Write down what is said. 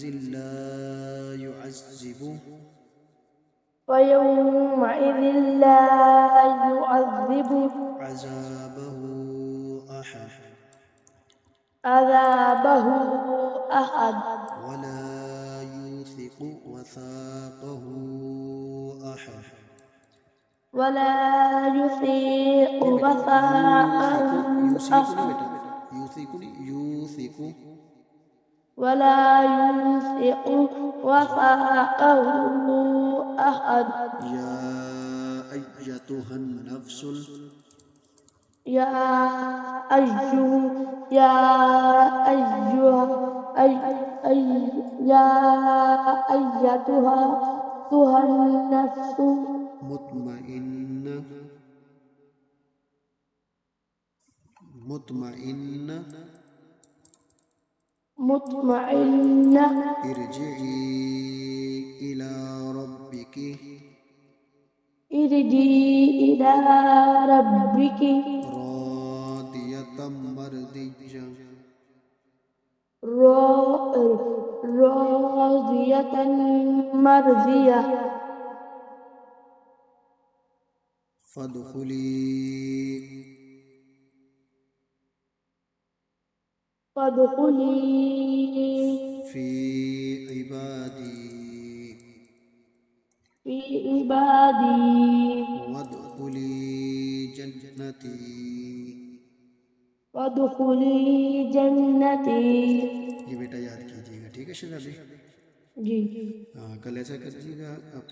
لا يعذب فيومئذ لا يعذب عذابه أحد عذابه أحد ولا يوثق وثاقه أحد. ولا يثيق नहीं बेटा, وثاقه यूसिको यूसिको नहीं أحد बेटा, यूसिको नहीं, यूसिको. ولا يوثق وثاقه أحد. या अय्यतुहन नफ्सुल يا أيها يا أيها يا أيتها النفس मुतमइन्ना मुतमइन्ना مطمئنة इरजिई इला रब्बिकी ارجعي إلى ربك रादियतम मर्दिय्या راضية مرضية फदखुली فادخلي फी इबादी في عبادي वदखुली जन्नती. وادخلي जन्नती. ये बेटा याद कीजिएगा, ठीक है शहजादी. जी हाँ, कल ऐसा कर दीजिएगा आप.